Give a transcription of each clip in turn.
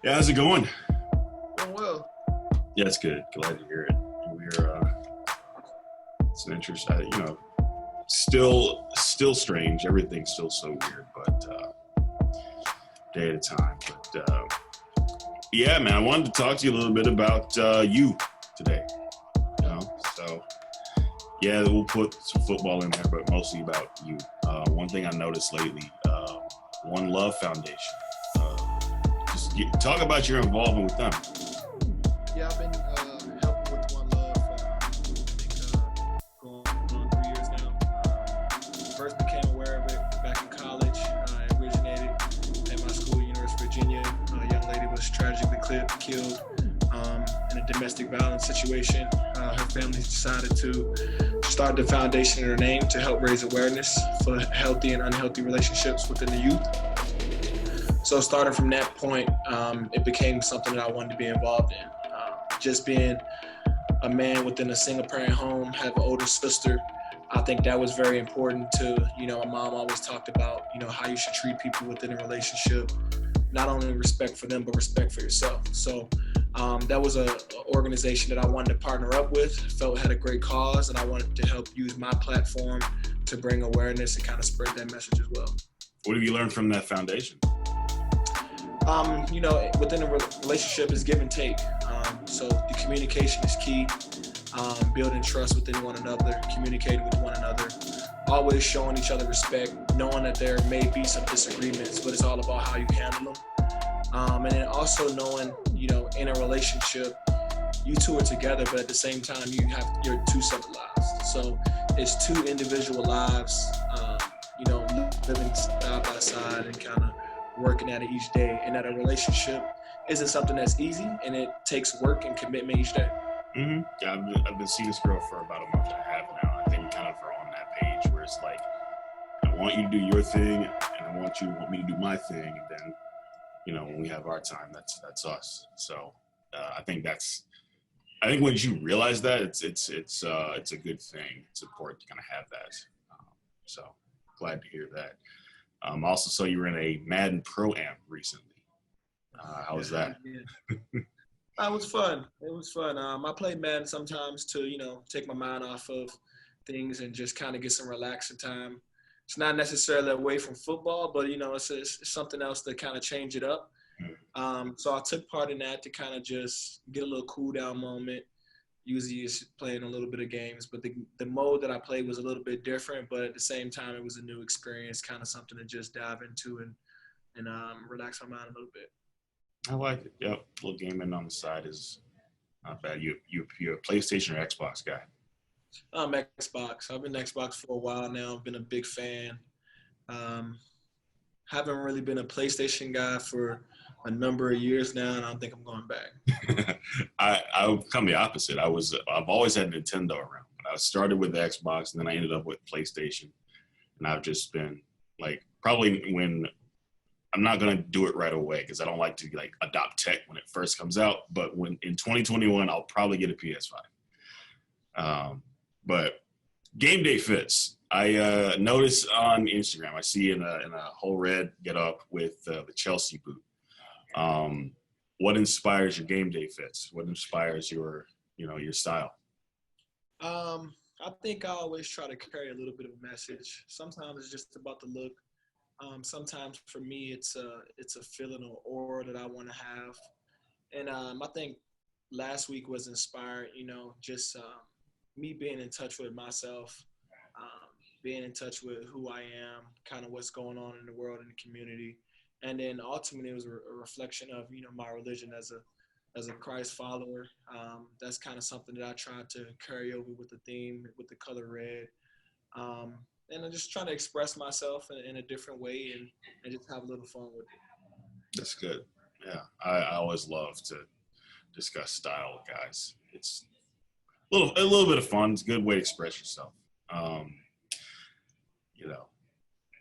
Yeah, how's it going? Doing well. Yeah, it's good. Glad to hear it. It's an interest. Still strange. Everything's still so weird, but day at a time. But yeah, man, I wanted to talk to you a little bit about you today. You know, so yeah, we'll put some football in there, but mostly about you. One thing I noticed lately, One Love Foundation. Talk about your involvement with them. Yeah, I've been helping with One Love going on 3 years now. First became aware of it back in college. It originated at my school, University of Virginia. A young lady was tragically killed in a domestic violence situation. Her family decided to start the foundation in her name to help raise awareness for healthy and unhealthy relationships within the youth. So starting from that point, it became something that I wanted to be involved in. Just being a man within a single parent home, have an older sister, I think that was very important to, my mom always talked about, how you should treat people within a relationship, not only respect for them, but respect for yourself. So that was a organization that I wanted to partner up with, felt had a great cause, and I wanted to help use my platform to bring awareness and kind of spread that message as well. What have you learned from that foundation? Within a relationship is give and take. So the communication is key. Building trust within one another, communicating with one another, always showing each other respect, knowing that there may be some disagreements, but it's all about how you handle them. And then also knowing, in a relationship, you two are together, but at the same time, you have your two separate lives. So it's two individual lives, living side by side and kind of working at it each day. And that a relationship isn't something that's easy, and it takes work and commitment each day. Yeah, I've been seeing this girl for about a month and a half now. I think kind of are on that page where it's like, I want you to do your thing, and I want you to want me to do my thing, and then, when we have our time, that's us. So I think once you realize that, it's a good thing. It's important to kind of have that. So glad to hear that. Also saw you were in a Madden Pro Am recently. How was Yeah, that? yeah. It was fun. It was fun. I play Madden sometimes to, take my mind off of things and just kind of get some relaxing time. It's not necessarily away from football, but it's something else to kind of change it up. So I took part in that to kind of just get a little cool down moment. Usually is playing a little bit of games, but the mode that I played was a little bit different. But at the same time, it was a new experience, kind of something to just dive into and relax my mind a little bit. I like it. Yep, a little gaming on the side is not bad. You're a PlayStation or Xbox guy. Xbox. I've been Xbox for a while now. I've been a big fan. Um, haven't really been a PlayStation guy for a number of years now, and I don't think I'm going back. I've come the opposite. I've always had Nintendo around. But I started with the Xbox, and then I ended up with PlayStation, and I've just been like probably when I'm not gonna do it right away because I don't like to like adopt tech when it first comes out. But when in 2021, I'll probably get a PS5. But game day fits. I notice on Instagram, I see in a whole red get up with the Chelsea boot. Um, what inspires your game day fits? What inspires your style? I think I always try to carry a little bit of a message. Sometimes it's just about the look. Sometimes for me, it's a feeling or aura that I want to have. And I think last week was inspired. Just me being in touch with myself, being in touch with who I am, kind of what's going on in the world and the community, and then ultimately it was a reflection of my religion as a Christ follower. That's kind of something that I tried to carry over with the theme with the color red. Um, and I'm just trying to express myself in a different way and just have a little fun with it. That's good. Yeah, I always love to discuss style with guys. It's a little bit of fun. It's a good way to express yourself. Um, you know,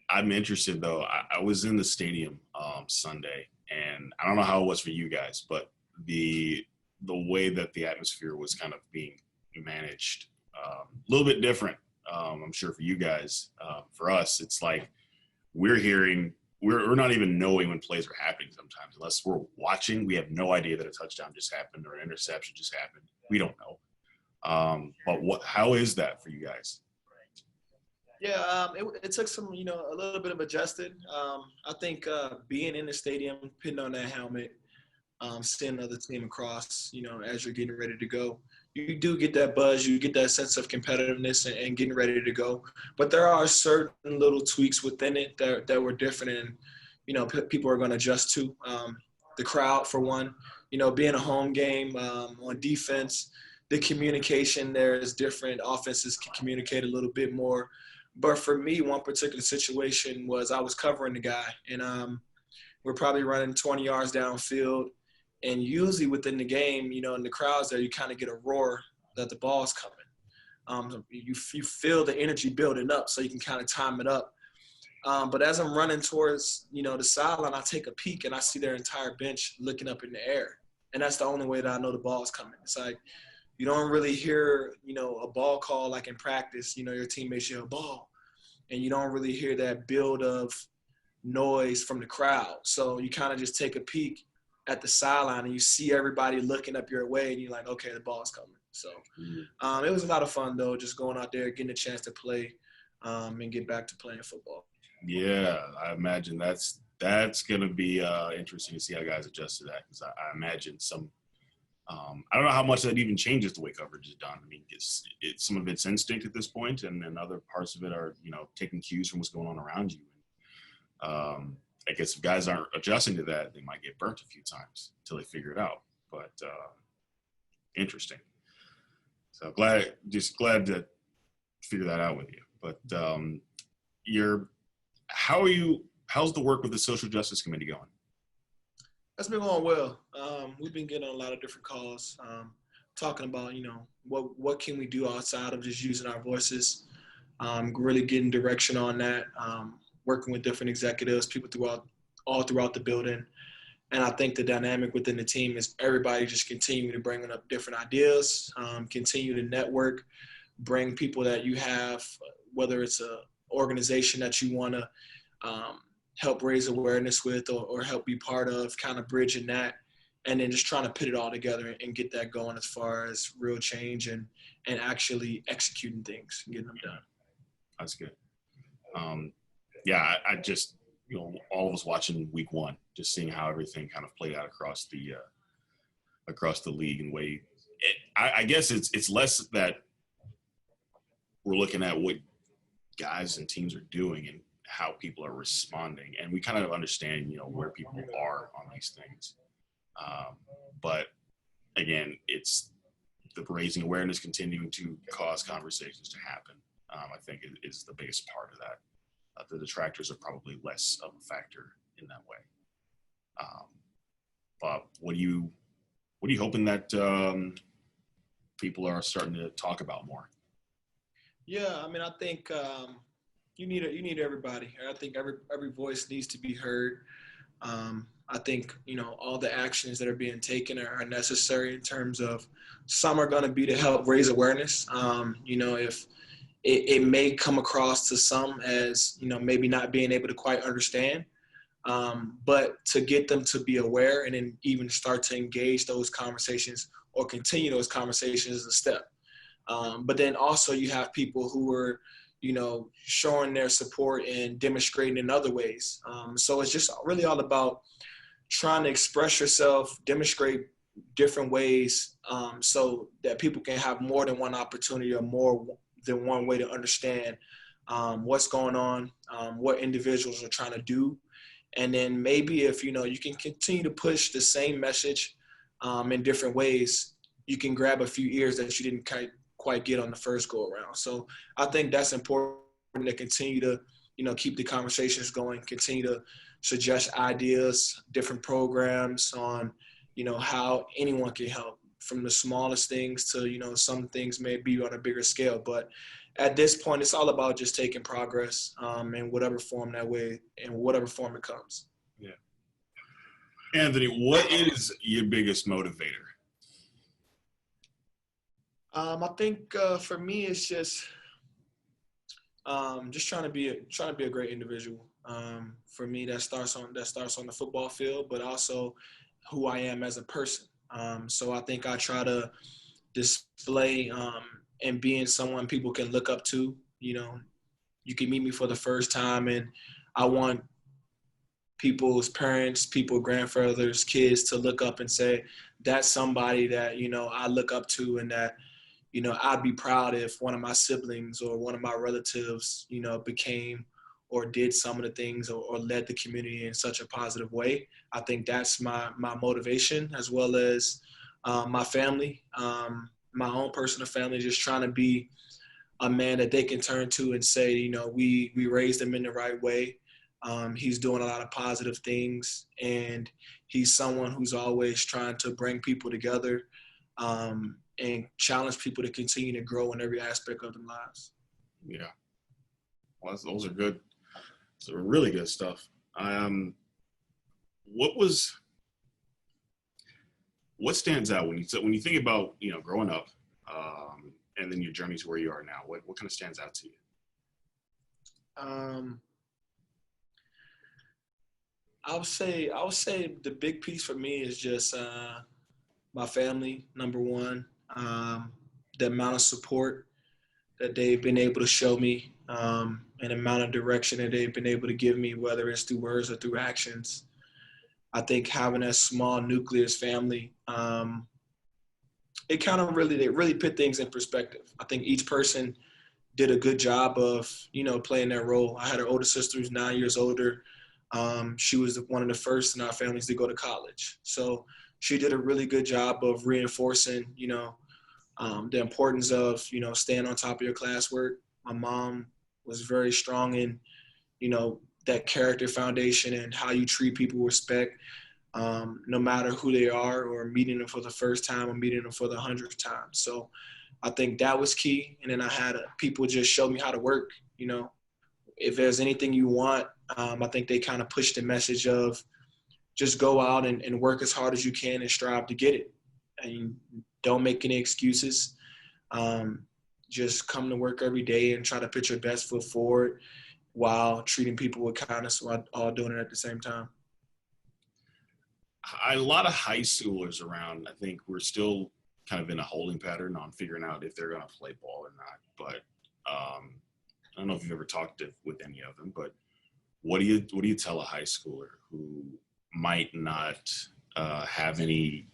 I'm interested though. I was in the stadium Sunday, and I don't know how it was for you guys, but the the way that the atmosphere was kind of being managed, a little bit different. I'm sure for you guys, for us, it's like we're hearing we're not even knowing when plays are happening sometimes. Unless we're watching, we have no idea that a touchdown just happened or an interception just happened. We don't know. But how is that for you guys? Yeah, it took some, a little bit of adjusting. I think being in the stadium, putting on that helmet, seeing another team across, as you're getting ready to go, you do get that buzz, you get that sense of competitiveness and getting ready to go. But there are certain little tweaks within it that were different and, people are going to adjust to. The crowd, for one, being a home game on defense, the communication there is different. Offenses can communicate a little bit more. But for me, one particular situation was I was covering the guy, and we're probably running 20 yards downfield. And usually within the game, in the crowds there, you kind of get a roar that the ball's coming. You feel the energy building up, so you can kind of time it up. But as I'm running towards, the sideline, I take a peek and I see their entire bench looking up in the air. And that's the only way that I know the ball's coming. It's like you don't really hear, a ball call like in practice, your teammates yell ball. And you don't really hear that build of noise from the crowd. So you kind of just take a peek at the sideline and you see everybody looking up your way and you're like, okay, the ball's coming. So it was a lot of fun, though, just going out there, getting a chance to play and get back to playing football. Yeah, I imagine that's going to be interesting to see how guys adjust to that because I imagine some I don't know how much that even changes the way coverage is done. I mean, it's some of it's instinct at this point, and then other parts of it are, taking cues from what's going on around you. I guess if guys aren't adjusting to that, they might get burnt a few times until they figure it out. But interesting. So glad to figure that out with you. But how's the work with the Social Justice Committee going? That's been going well. We've been getting a lot of different calls, talking about, what can we do outside of just using our voices, really getting direction on that, working with different executives, people all throughout the building. And I think the dynamic within the team is everybody just continue to bring up different ideas, continue to network, bring people that you have, whether it's a organization that you want to help raise awareness with or help be part of, kind of bridging that, and then just trying to put it all together and get that going as far as real change and actually executing things and getting them done. That's good. I just, all of us watching week one, just seeing how everything kind of played out across the league and way. I guess it's less that we're looking at what guys and teams are doing and how people are responding, and we kind of understand, where people are on these things. But again, it's the raising awareness, continuing to cause conversations to happen. I think is the biggest part of that. The detractors are probably less of a factor in that way. But what are you hoping that people are starting to talk about more? Yeah, I mean, I think you need everybody. I think every voice needs to be heard. I think, all the actions that are being taken are necessary in terms of some are going to be to help raise awareness. If it may come across to some as, maybe not being able to quite understand, but to get them to be aware and then even start to engage those conversations or continue those conversations is a step. But then also you have people who are, showing their support and demonstrating in other ways. So it's just really all about trying to express yourself, demonstrate different ways so that people can have more than one opportunity or more than one way to understand what's going on, what individuals are trying to do. And then maybe if, you can continue to push the same message in different ways, you can grab a few ears that you didn't quite get on the first go around. So I think that's important to continue to, keep the conversations going, continue to suggest ideas, different programs on, how anyone can help, from the smallest things to, some things may be on a bigger scale. But at this point, it's all about just taking progress in whatever form it comes. Yeah. Anthony, what is your biggest motivator? I think for me, it's just trying to be a great individual. For me, that starts on the football field, but also who I am as a person. So I think I try to display and being someone people can look up to. You know, you can meet me for the first time, and I want people's parents, people, grandfathers, kids to look up and say, that's somebody that, I look up to, and that, I'd be proud if one of my siblings or one of my relatives, became or did some of the things or led the community in such a positive way. I think that's my motivation, as well as my family, my own personal family, just trying to be a man that they can turn to and say, we raised him in the right way. He's doing a lot of positive things, and he's someone who's always trying to bring people together and challenge people to continue to grow in every aspect of their lives. Yeah. Well, those are good. So really good stuff. What stands out when you think about growing up, and then your journey to where you are now? What kind of stands out to you? I would say the big piece for me is just my family, number one. The amount of support that they've been able to show me, and the amount of direction that they've been able to give me, whether it's through words or through actions. I think having a small nucleus family, it really put things in perspective. I think each person did a good job of, playing their role. I had an older sister who's 9 years older. She was one of the first in our families to go to college. So she did a really good job of reinforcing, the importance of, staying on top of your classwork. My mom was very strong in, that character foundation and how you treat people with respect, no matter who they are, or meeting them for the first time or meeting them for the 100th time. So I think that was key. And then I had people just show me how to work. If there's anything you want, I think they kind of push the message of just go out and work as hard as you can and strive to get it. And don't make any excuses. Just come to work every day and try to put your best foot forward while treating people with kindness, while all doing it at the same time. A lot of high schoolers around, I think we're still kind of in a holding pattern on figuring out if they're going to play ball or not. But I don't know if you've ever talked with any of them, but what do you tell a high schooler who might not have any,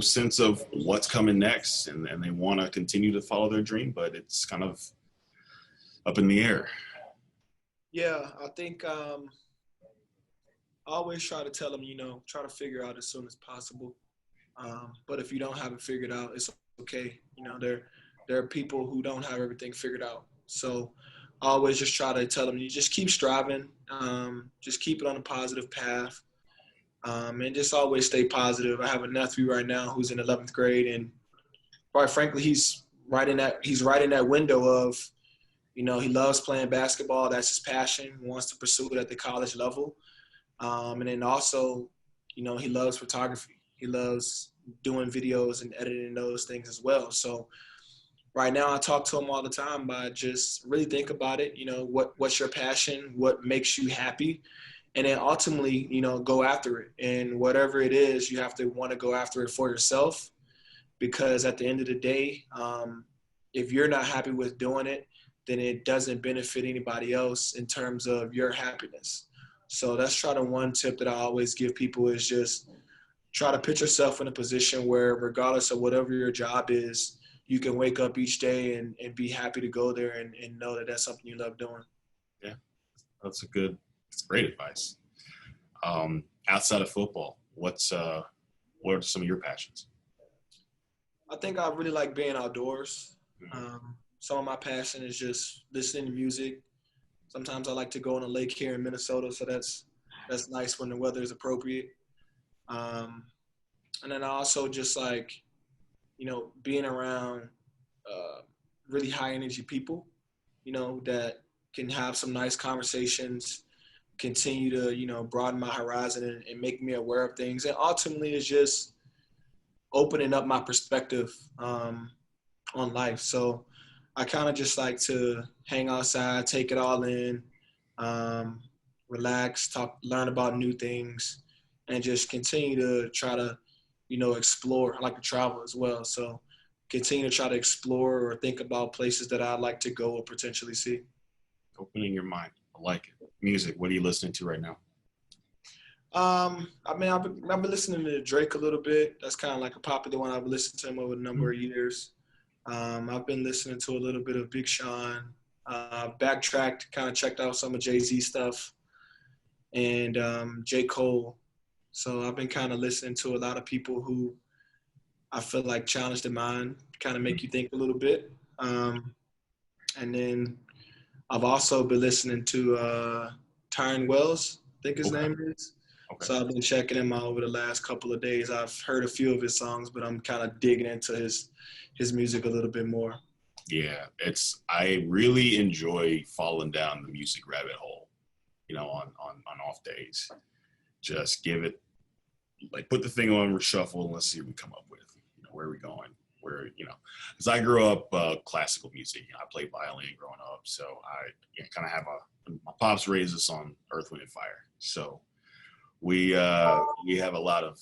sense of what's coming next, and they want to continue to follow their dream, but it's kind of up in the air? Yeah, I think I always try to tell them, try to figure out as soon as possible. But if you don't have it figured out, it's okay. There are people who don't have everything figured out. So I always just try to tell them, you just keep striving, just keep it on a positive path, and just always stay positive. I have a nephew right now who's in 11th grade, and quite frankly, he's right in that window of, he loves playing basketball. That's his passion. He wants to pursue it at the college level. And then also, he loves photography. He loves doing videos and editing those things as well. So right now I talk to him all the time, but just really think about it. What's your passion? What makes you happy? And then ultimately, go after it. And whatever it is, you have to want to go after it for yourself, because at the end of the day, if you're not happy with doing it, then it doesn't benefit anybody else in terms of your happiness. So that's one tip that I always give people, is just try to put yourself in a position where, regardless of whatever your job is, you can wake up each day and be happy to go there and know that that's something you love doing. Yeah, that's great advice. Outside of football, what are some of your passions? I think I really like being outdoors. Some of my passion is just listening to music. Sometimes I like to go on a lake here in Minnesota, so that's nice when the weather is appropriate. And then I also just like, being around really high energy people, that can have some nice conversations, continue to, broaden my horizon and make me aware of things. And ultimately it's just opening up my perspective on life. So I kind of just like to hang outside, take it all in, relax, talk, learn about new things, and just continue to try to, explore. I like to travel as well, so continue to try to explore or think about places that I'd like to go or potentially see. Opening your mind. I like it. Music. What are you listening to right now? I mean, I've been listening to Drake a little bit. That's kind of like a popular one. I've listened to him over a number of years. I've been listening to a little bit of Big Sean. Backtracked, kind of checked out some of Jay-Z stuff and J. Cole. So I've been kind of listening to a lot of people who I feel like challenge the mind, kind of make you think a little bit. And then I've also been listening to Tyron Wells, I think his Okay. name is. Okay. So I've been checking him out over the last couple of days. I've heard a few of his songs, but I'm kind of digging into his music a little bit more. Yeah, I really enjoy falling down the music rabbit hole, on off days. Just give it, like, put the thing on shuffle and let's see what we come up with. Where are we going? Because I grew up classical music. I played violin growing up, so I kind of have my pops raised us on Earth, Wind, and Fire. So we have a lot of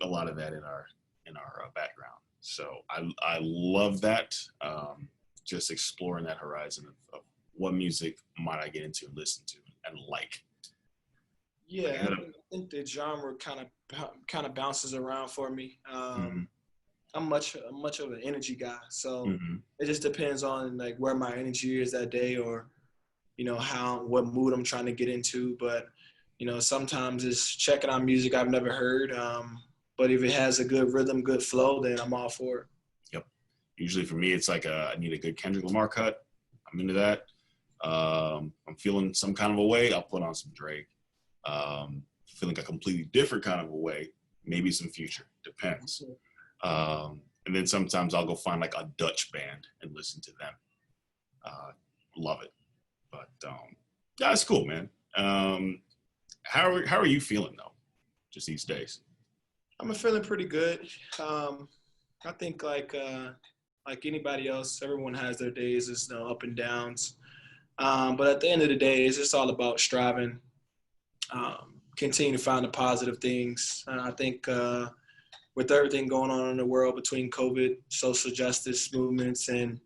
that in our background. So I love that. Just exploring that horizon of what music might I get into and listen to and like. Yeah, I think the genre kind of bounces around for me. Mm-hmm. I'm much of an energy guy, so Mm-hmm. it just depends on like where my energy is that day, or how what mood I'm trying to get into. But sometimes it's checking out music I've never heard. But if it has a good rhythm, good flow, then I'm all for it. Yep. Usually for me, it's like I need a good Kendrick Lamar cut. I'm into that. I'm feeling some kind of a way. I'll put on some Drake. Feeling a completely different kind of a way. Maybe some Future. Depends. And then sometimes I'll go find like a Dutch band and listen to them. Love it. But that's cool, man. How are you feeling though? Just these days. I'm feeling pretty good. I think like anybody else, everyone has their days, as up and downs. But at the end of the day, it's just all about striving, continue to find the positive things. And I think with everything going on in the world between COVID, social justice movements, and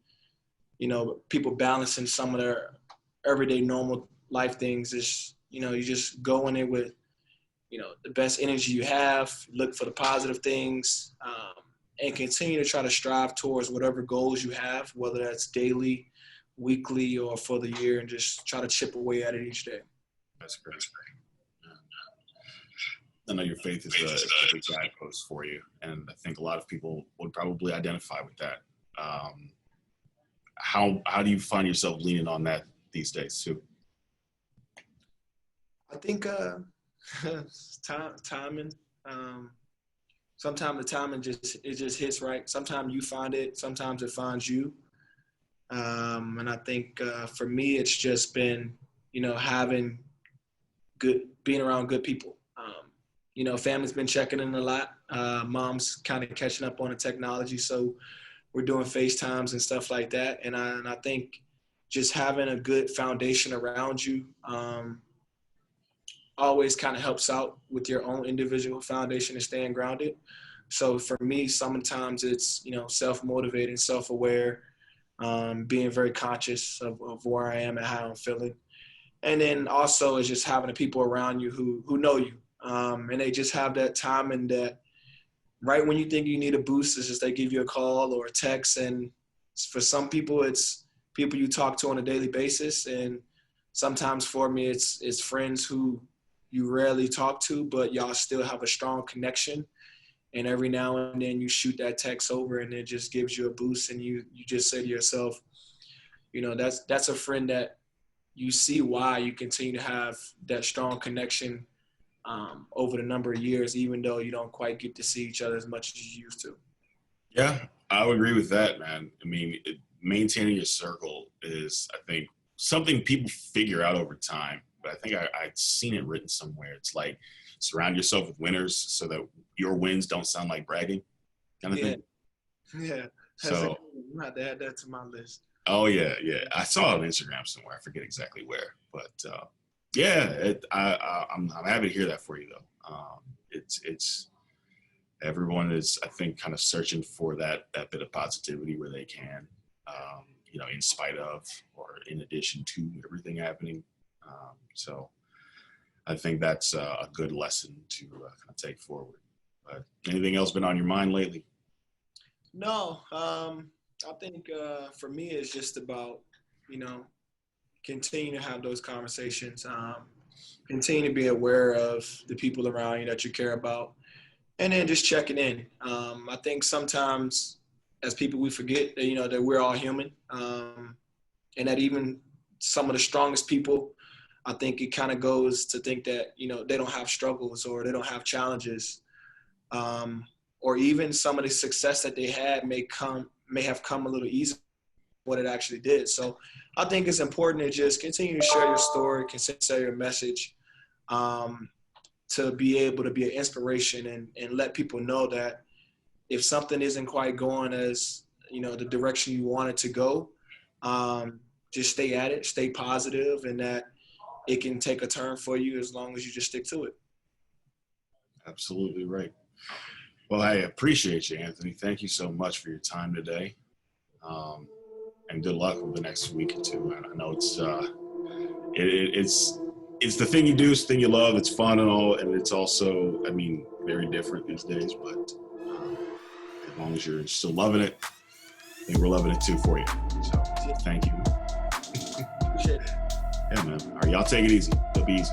people balancing some of their everyday normal life things, is you just go in it with the best energy you have, look for the positive things, and continue to try to strive towards whatever goals you have, whether that's daily, weekly, or for the year, and just try to chip away at it each day. That's great. I know your faith is a big guidepost for you, and I think a lot of people would probably identify with that. How do you find yourself leaning on that these days too? I think timing. Sometimes the timing just hits right. Sometimes you find it. Sometimes it finds you. And I think for me, it's just been having being around good people. Family's been checking in a lot. Mom's kind of catching up on the technology, so we're doing FaceTimes and stuff like that. And I think just having a good foundation around you always kind of helps out with your own individual foundation and staying grounded. So for me, sometimes it's self-motivating, self-aware, being very conscious of where I am and how I'm feeling. And then also is just having the people around you who know you. And they just have that time, and that right when you think you need a boost, it's just they give you a call or a text. And for some people, it's people you talk to on a daily basis. And sometimes for me, it's friends who you rarely talk to, but y'all still have a strong connection. And every now and then you shoot that text over, and it just gives you a boost. And you just say to yourself, that's a friend that you see why you continue to have that strong connection over the number of years, even though you don't quite get to see each other as much as you used to. Yeah, I would agree with that, man. I mean, maintaining your circle is, I think, something people figure out over time. But I think I'd seen it written somewhere. It's like surround yourself with winners so that your wins don't sound like bragging, kind of thing. Yeah. So I'm have to add that to my list. oh yeah. I saw it on Instagram somewhere. I forget exactly where, but Yeah, I'm happy to hear that for you though. It's everyone is, I think, kind of searching for that bit of positivity where they can, in spite of or in addition to everything happening. So I think that's a good lesson to kind of take forward. But anything else been on your mind lately? No, I think for me it's just about you know continue to have those conversations, continue to be aware of the people around you that you care about, and then just checking in. I think sometimes as people we forget that that we're all human, and that even some of the strongest people, I think it kind of goes to think that they don't have struggles or they don't have challenges, um, or even some of the success that they had may have come a little easier than what it actually did. So I think it's important to just continue to share your story, continue to share your message, um, to be able to be an inspiration and let people know that if something isn't quite going as the direction you want it to go, just stay at it, stay positive, and that it can take a turn for you as long as you just stick to it. Absolutely right. Well, I appreciate you, Anthony. Thank you so much for your time today. And good luck with the next week or two. And I know it's the thing you do, it's the thing you love. It's fun and all, and it's also, I mean, very different these days. But as long as you're still loving it, I think we're loving it too for you. So thank you. Appreciate it. Yeah, man. All right, y'all take it easy. It'll be easy.